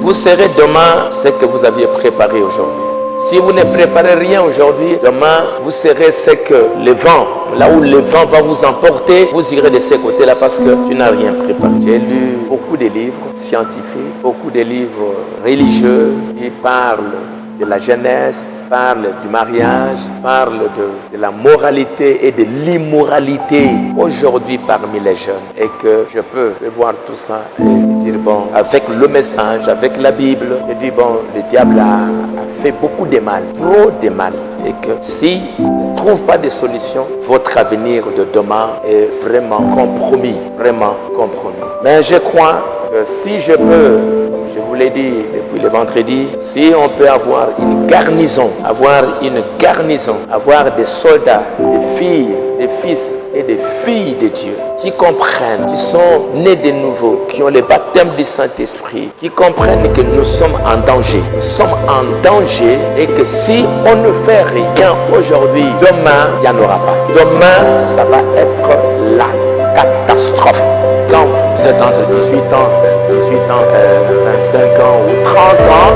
vous serez demain ce que vous aviez préparé aujourd'hui. Si vous ne préparez rien aujourd'hui, demain, vous serez ce que le vent, là où le vent va vous emporter, vous irez de ce côté-là parce que tu n'as rien préparé. J'ai lu beaucoup de livres scientifiques, beaucoup de livres religieux qui parlent de la jeunesse, parlent du mariage, parlent de la moralité et de l'immoralité aujourd'hui parmi les jeunes. Et que je peux voir tout ça et dire, bon, avec le message, avec la Bible, je dis, bon, le diable a fait beaucoup de mal, trop de mal. Et que si ne trouve pas de solution, votre avenir de demain est vraiment compromis, vraiment compromis. Mais je crois que si je peux, je vous l'ai dit depuis le vendredi, si on peut avoir une garnison, avoir des soldats, des filles, des fils et des filles de Dieu qui comprennent, qui sont nés de nouveau, qui ont le baptême du Saint-Esprit, qui comprennent que nous sommes en danger. Nous sommes en danger et que si on ne fait rien aujourd'hui, demain, il n'y en aura pas. Demain, ça va être la catastrophe. Quand vous êtes entre 25 ans ou 30 ans,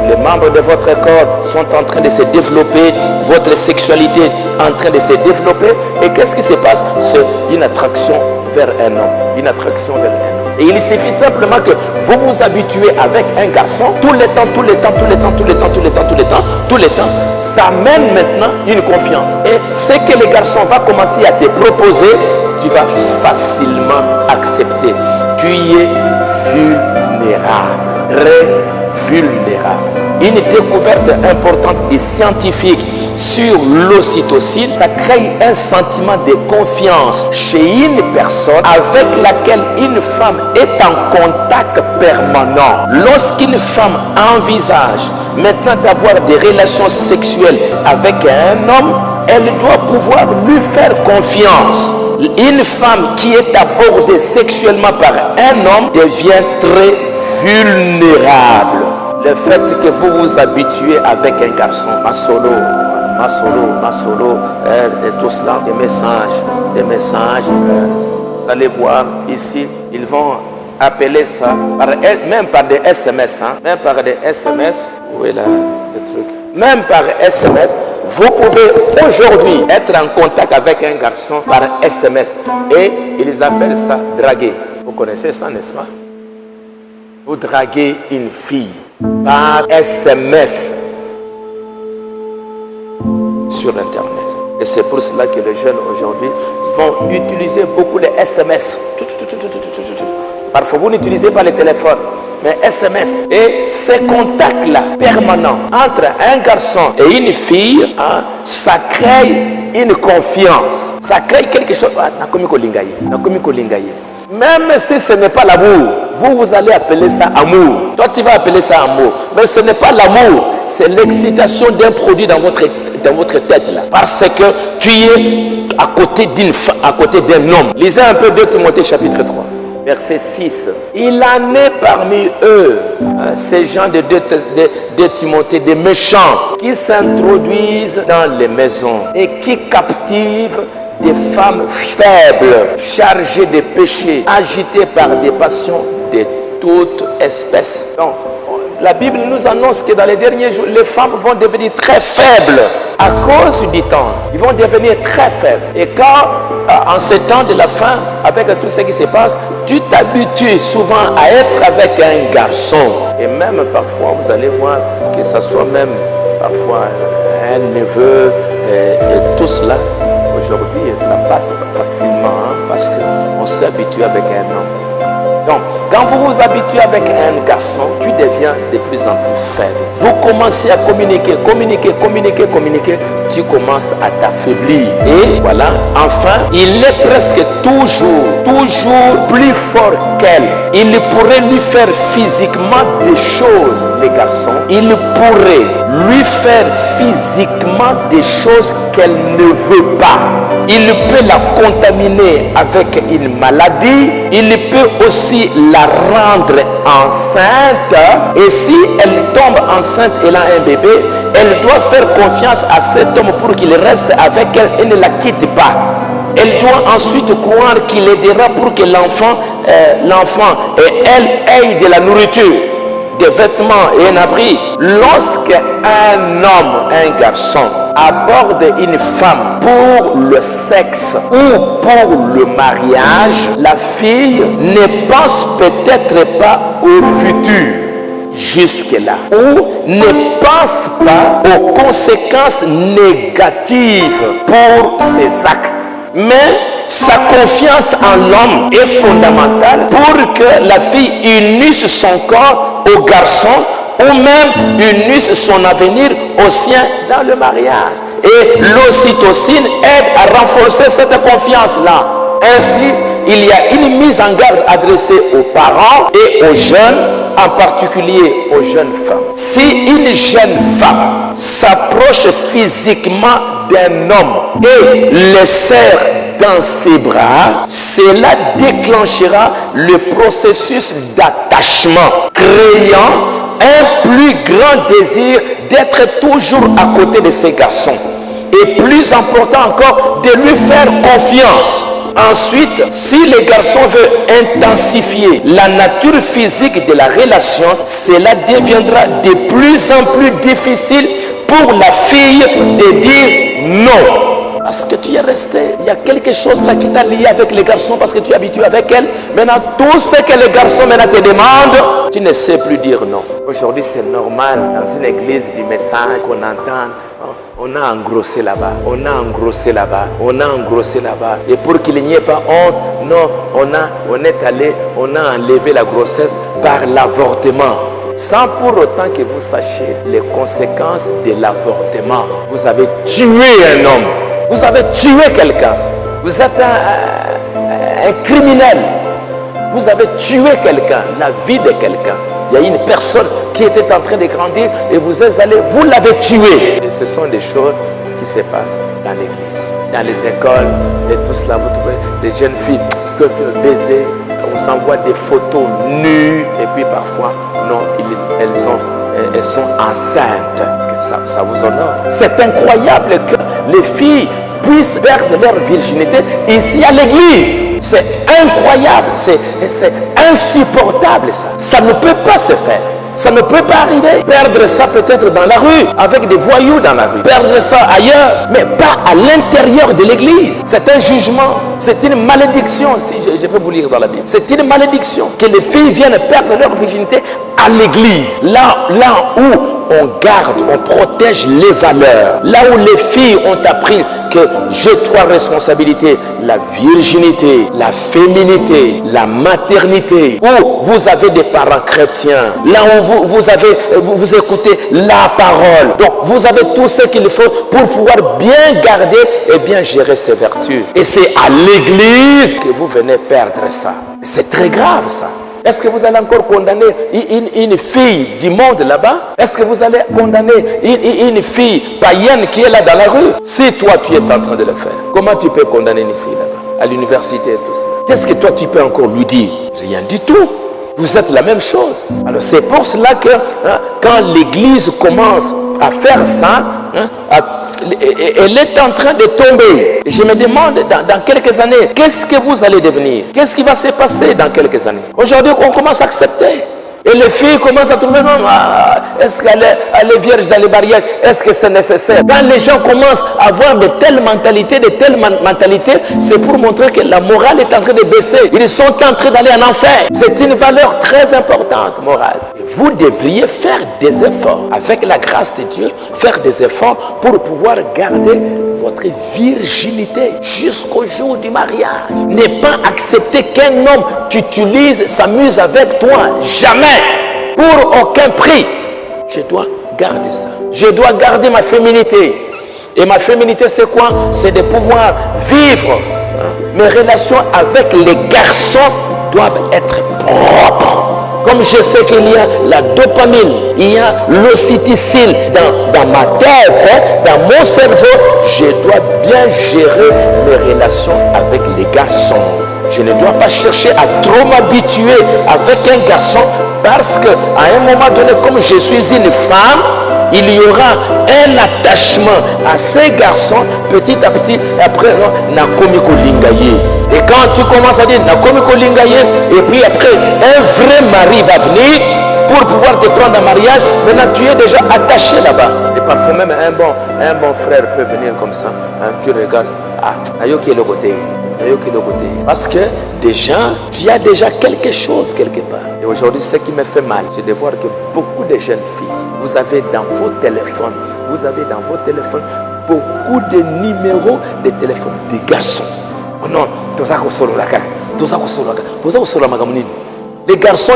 les membres de votre corps sont en train de se développer, votre sexualité est en train de se développer. Et qu'est-ce qui se passe? C'est une attraction vers un homme. Une attraction vers un homme. Et il suffit simplement que vous vous habituez avec un garçon tout le temps, ça mène maintenant une confiance. Et ce que le garçon va commencer à te proposer, tu vas facilement accepter. Tu es vulnérable, très vulnérable. Une découverte importante des scientifiques sur l'ocytocine, ça crée un sentiment de confiance chez une personne avec laquelle une femme est en contact permanent. Lorsqu'une femme envisage maintenant d'avoir des relations sexuelles avec un homme, elle doit pouvoir lui faire confiance. Une femme qui est abordée sexuellement par un homme devient très vulnérable. Le fait que vous vous habituez avec un garçon, ma solo, et tout cela, des messages, vous allez voir ici, ils vont appeler ça, même par des SMS, où est là le truc? Même par SMS, vous pouvez aujourd'hui être en contact avec un garçon par SMS et ils appellent ça draguer. Vous connaissez ça, n'est-ce pas? Vous draguez une fille par SMS sur Internet. Et c'est pour cela que les jeunes aujourd'hui vont utiliser beaucoup les SMS. Parfois, vous n'utilisez pas le téléphone, mais SMS. Et ces contacts-là, permanents, entre un garçon et une fille, ça crée une confiance. Ça crée quelque chose. Même si ce n'est pas l'amour, vous allez appeler ça amour. Toi, tu vas appeler ça amour. Mais ce n'est pas l'amour, c'est l'excitation d'un produit dans votre tête là. Parce que tu es à côté d'un homme. Lisez un peu 2 Timothée chapitre 3. Verset 6. Il en est parmi eux, ces gens de 2 Timothée, des méchants, qui s'introduisent dans les maisons et qui captivent des femmes faibles, chargées de péchés, agitées par des passions de toute espèce. Donc, la Bible nous annonce que dans les derniers jours, les femmes vont devenir très faibles à cause du temps. Ils vont devenir très faibles. Et quand, en ce temps de la fin, avec tout ce qui se passe, tu t'habitues souvent à être avec un garçon. Et même parfois, vous allez voir que ce soit même parfois un neveu et tout cela. Aujourd'hui, ça passe facilement parce qu'on s'est habitué avec un homme. Donc, quand vous vous habituez avec un garçon, tu deviens de plus en plus faible. Vous commencez à communiquer, tu commences à t'affaiblir. Et voilà, enfin, il est presque toujours plus fort qu'elle. Il pourrait lui faire physiquement des choses, les garçons. Il pourrait lui faire physiquement des choses qu'elle ne veut pas. Il peut la contaminer avec une maladie. Il peut aussi la rendre enceinte. Et si elle tombe enceinte, elle a un bébé, elle doit faire confiance à cet homme pour qu'il reste avec elle et ne la quitte pas. Elle doit ensuite croire qu'il aidera pour que l'enfant et elle aient de la nourriture. des vêtements et un abri. Lorsqu'un homme, un garçon, aborde une femme pour le sexe ou pour le mariage, la fille ne pense peut-être pas au futur jusque-là, ou ne pense pas aux conséquences négatives pour ses actes. Mais sa confiance en l'homme est fondamentale pour que la fille unisse son corps au garçon ou même unisse son avenir au sien dans le mariage. Et l'ocytocine aide à renforcer cette confiance-là. Ainsi, il y a une mise en garde adressée aux parents et aux jeunes, en particulier aux jeunes femmes. Si une jeune femme s'approche physiquement d'un homme et le serre dans ses bras, cela déclenchera le processus d'attachement, créant un plus grand désir d'être toujours à côté de ces garçons. Et plus important encore, de lui faire confiance. Ensuite, si le garçon veut intensifier la nature physique de la relation, cela deviendra de plus en plus difficile pour la fille de dire non. Parce que tu es resté, il y a quelque chose là qui t'a lié avec les garçons parce que tu es habitué avec elle. Maintenant, tout ce que les garçons maintenant te demandent, tu ne sais plus dire non. Aujourd'hui, c'est normal dans une église du message qu'on entend. On a engrossé là-bas, on a engrossé là-bas, on a engrossé là-bas. Et pour qu'il n'y ait pas honte, non, on est allé, on a enlevé la grossesse par l'avortement. Sans pour autant que vous sachiez les conséquences de l'avortement. Vous avez tué un homme, vous avez tué quelqu'un, vous êtes un criminel, vous avez tué quelqu'un, la vie de quelqu'un. Il y a une personne qui était en train de grandir et vous êtes allé, vous l'avez tué. Et ce sont des choses qui se passent dans l'église, dans les écoles et tout cela. Vous trouvez des jeunes filles qui peuvent baiser, on s'envoie des photos nues et puis parfois, non, elles sont enceintes. Parce que ça vous honore. C'est incroyable que les filles puissent perdre leur virginité ici à l'église. C'est incroyable, c'est insupportable ça. Ça ne peut pas se faire. Ça ne peut pas arriver. Perdre ça peut-être dans la rue, avec des voyous dans la rue. Perdre ça ailleurs, mais pas à l'intérieur de l'église. C'est un jugement, c'est une malédiction, si je peux vous lire dans la Bible. C'est une malédiction que les filles viennent perdre leur virginité à l'église. Là où on garde, on protège les valeurs. Là où les filles ont appris que j'ai trois responsabilités: la virginité, la féminité, la maternité. Où vous avez des parents chrétiens. Là où vous écoutez la parole. Donc vous avez tout ce qu'il faut pour pouvoir bien garder et bien gérer ces vertus. Et c'est à l'église que vous venez perdre ça. C'est très grave ça. Est-ce que vous allez encore condamner une fille du monde là-bas? Est-ce que vous allez condamner une fille païenne qui est là dans la rue? Si toi tu es en train de le faire, comment tu peux condamner une fille là-bas, à l'université et tout cela? Qu'est-ce que toi tu peux encore lui dire? Rien du tout. Vous êtes la même chose. Alors c'est pour cela que quand l'église commence à faire ça, elle est en train de tomber. Je me demande dans quelques années, qu'est-ce que vous allez devenir? Qu'est-ce qui va se passer dans quelques années? Aujourd'hui, on commence à accepter. Et les filles commencent à trouver, non, est-ce qu'elle est vierge dans les barrières? Est-ce que c'est nécessaire? Quand les gens commencent à avoir de telles mentalités, c'est pour montrer que la morale est en train de baisser. Ils sont en train d'aller en enfer. C'est une valeur très importante, morale. Et vous devriez faire des efforts, avec la grâce de Dieu, faire des efforts pour pouvoir garder votre virginité jusqu'au jour du mariage. Ne pas accepter qu'un homme t'utilise, s'amuse avec toi. Jamais. Pour aucun prix. Je dois garder ça. Je dois garder ma féminité. Et ma féminité, c'est quoi? C'est de pouvoir vivre. Mes relations avec les garçons doivent être propres. Comme je sais qu'il y a la dopamine, il y a l'ocytocine dans ma tête, dans mon cerveau, je dois bien gérer mes relations avec les garçons. Je ne dois pas chercher à trop m'habituer avec un garçon parce qu'à un moment donné, comme je suis une femme, il y aura un attachement à ces garçons petit à petit. Après, Nakomi Kolingaye. Et quand tu commences à dire Nakomi Kolingaye, et puis après, un vrai mari va venir, pour pouvoir te prendre en mariage. Maintenant, tu es déjà attaché là-bas. Et parfois même, un bon frère peut venir comme ça. Tu regardes. Ayoki est le côté. Parce que déjà, tu as déjà quelque chose quelque part. Et aujourd'hui, ce qui me fait mal, c'est de voir que beaucoup de jeunes filles, vous avez dans vos téléphones, beaucoup de numéros de téléphone des garçons. Oh non, les garçons,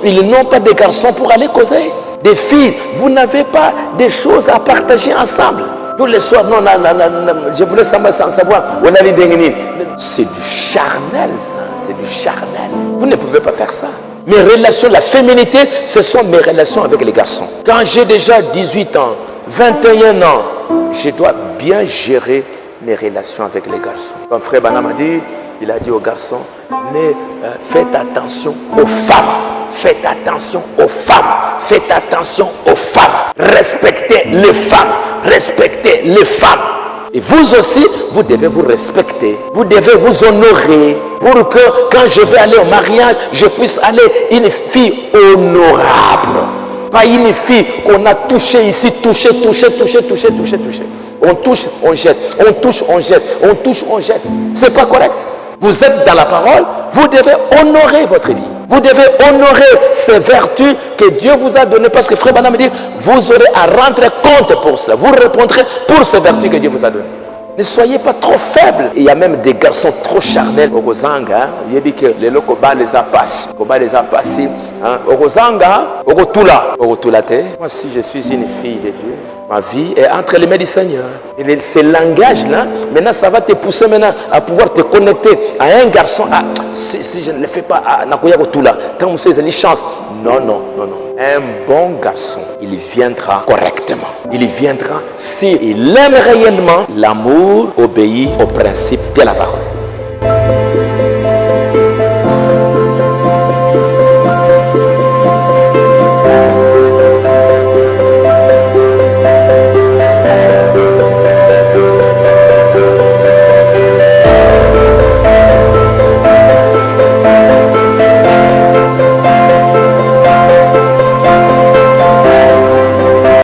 ils n'ont pas de garçons pour aller causer. Des filles, vous n'avez pas des choses à partager ensemble. Tous les soirs, non, je voulais savoir. C'est du charnel, ça. C'est du charnel. Vous ne pouvez pas faire ça. Mes relations, la féminité, ce sont mes relations avec les garçons. Quand j'ai déjà 18 ans, 21 ans, je dois bien gérer mes relations avec les garçons. Comme frère Banam a dit, il a dit aux garçons, faites attention aux femmes. Faites attention aux femmes. Faites attention aux femmes. Respectez les femmes. Respectez les femmes. Et vous aussi, vous devez vous respecter. Vous devez vous honorer pour que quand je vais aller au mariage, je puisse aller une fille honorable. Pas une fille qu'on a touchée ici, touchée. On touche, on jette. On touche, on jette. On touche, on jette. C'est pas correct. Vous êtes dans la parole, vous devez honorer votre vie. Vous devez honorer ces vertus que Dieu vous a données. Parce que frère Banam me dit, vous aurez à rendre compte pour cela. Vous répondrez pour ces vertus que Dieu vous a données. Ne soyez pas trop faibles. Il y a même des garçons trop charnels. Ogozanga, il dit que les lokoba les a passés. Koba les a passés. Ogozanga, ogotula. Ogotulate. Moi, si je suis une fille de Dieu, ma vie est entre les mains du Seigneur. Et ce langage-là, maintenant, ça va te pousser maintenant à pouvoir te connecter à un garçon. Si je ne le fais pas, Nakoya Gotula, quand vous avez une chance. Non. Un bon garçon, il viendra correctement. Il viendra s'il aime réellement. L'amour obéit au principe de la parole.